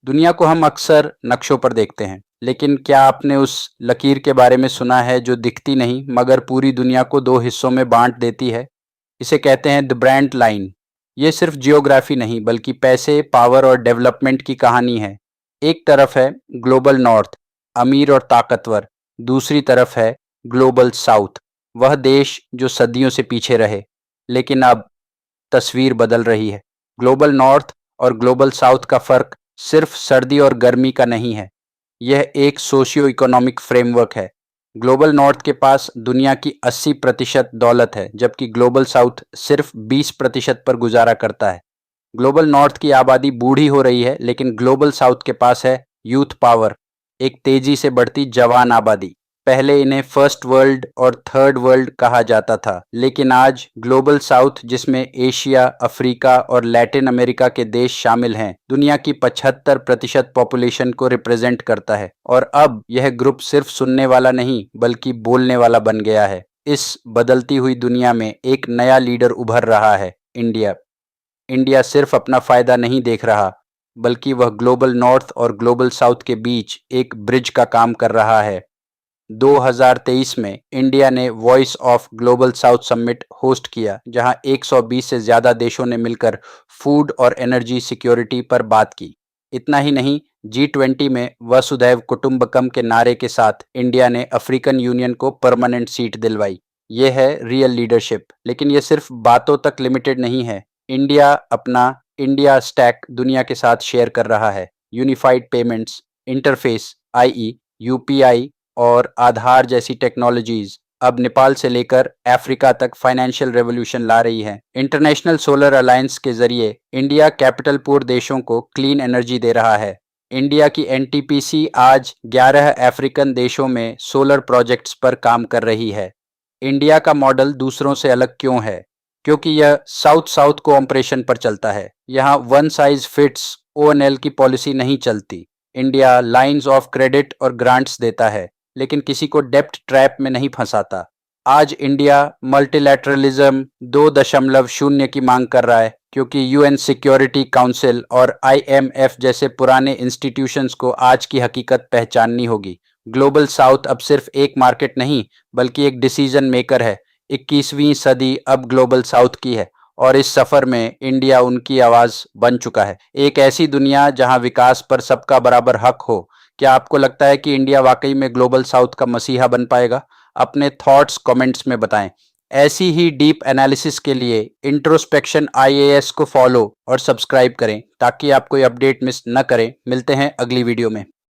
दुनिया को हम अक्सर नक्शों पर देखते हैं, लेकिन क्या आपने उस लकीर के बारे में सुना है जो दिखती नहीं मगर पूरी दुनिया को दो हिस्सों में बांट देती है? इसे कहते हैं द ब्रांड लाइन। ये सिर्फ जियोग्राफी नहीं बल्कि पैसे, पावर और डेवलपमेंट की कहानी है। एक तरफ है ग्लोबल नॉर्थ, अमीर और ताकतवर। दूसरी तरफ है ग्लोबल साउथ, वह देश जो सदियों से पीछे रहे। लेकिन अब तस्वीर बदल रही है। ग्लोबल नॉर्थ और ग्लोबल साउथ का फर्क सिर्फ सर्दी और गर्मी का नहीं है, यह एक सोशियो इकोनॉमिक फ्रेमवर्क है। ग्लोबल नॉर्थ के पास दुनिया की 80% दौलत है, जबकि ग्लोबल साउथ सिर्फ 20% पर गुजारा करता है। ग्लोबल नॉर्थ की आबादी बूढ़ी हो रही है, लेकिन ग्लोबल साउथ के पास है यूथ पावर, एक तेजी से बढ़ती जवान आबादी। पहले इन्हें फर्स्ट वर्ल्ड और थर्ड वर्ल्ड कहा जाता था, लेकिन आज ग्लोबल साउथ, जिसमें एशिया, अफ्रीका और लैटिन अमेरिका के देश शामिल हैं, दुनिया की 75% पॉपुलेशन को रिप्रेजेंट करता है। और अब यह ग्रुप सिर्फ सुनने वाला नहीं बल्कि बोलने वाला बन गया है। इस बदलती हुई दुनिया में एक नया लीडर उभर रहा है, इंडिया। इंडिया सिर्फ अपना फायदा नहीं देख रहा, बल्कि वह ग्लोबल नॉर्थ और ग्लोबल साउथ के बीच एक ब्रिज का काम कर रहा है। 2023 में इंडिया ने voice of global south summit host किया, जहां 120 से ज़्यादा देशों ने मिलकर फूड और एनर्जी सिक्योरिटी पर बात की। इतना ही नहीं, G20 में वसुधैव कुटुंबकम के नारे के साथ इंडिया ने अफ्रीकन यूनियन को परमानेंट सीट दिलवाई। ये है रियल लीडरशिप। लेकिन ये सिर्फ बातों तक लिमिटेड नहीं है। इंडिया अपना इंडिया स्टैक दुनिया के साथ शेयर कर रहा है। Unified payments interface IE, UPI और आधार जैसी टेक्नोलॉजीज अब नेपाल से लेकर अफ्रीका तक फाइनेंशियल रेवोल्यूशन ला रही है। इंटरनेशनल सोलर अलायंस के जरिए इंडिया कैपिटल पुअर देशों को क्लीन एनर्जी दे रहा है। इंडिया की NTPC आज 11 अफ्रीकन देशों में सोलर प्रोजेक्ट्स पर काम कर रही है। इंडिया का मॉडल दूसरों से अलग क्यों है? क्योंकि यह साउथ साउथ कोऑपरेशन पर चलता है। यहाँ वन साइज फिट्स ONL की पॉलिसी नहीं चलती। इंडिया लाइंस ऑफ क्रेडिट और ग्रांट्स देता है, लेकिन किसी को डेप्ट ट्रैप में नहीं फंसाता। आज इंडिया मल्टीलैटरलिज्म 2.0 की मांग कर रहा है, क्योंकि UN सिक्योरिटी काउंसिल और IMF जैसे पुराने इंस्टीट्यूशंस को आज की हकीकत पहचाननी होगी। ग्लोबल साउथ अब सिर्फ एक मार्केट नहीं बल्कि एक डिसीजन मेकर है। 21वीं सदी अब ग्लोबल साउथ की है और इस सफर में इंडिया उनकी आवाज बन चुका है। एक ऐसी दुनिया जहां विकास पर सबका बराबर हक हो। क्या आपको लगता है कि इंडिया वाकई में ग्लोबल साउथ का मसीहा बन पाएगा? अपने थॉट्स कमेंट्स में बताएं। ऐसी ही डीप एनालिसिस के लिए इंट्रोस्पेक्शन IAS को फॉलो और सब्सक्राइब करें ताकि आप कोई अपडेट मिस न करें। मिलते हैं अगली वीडियो में।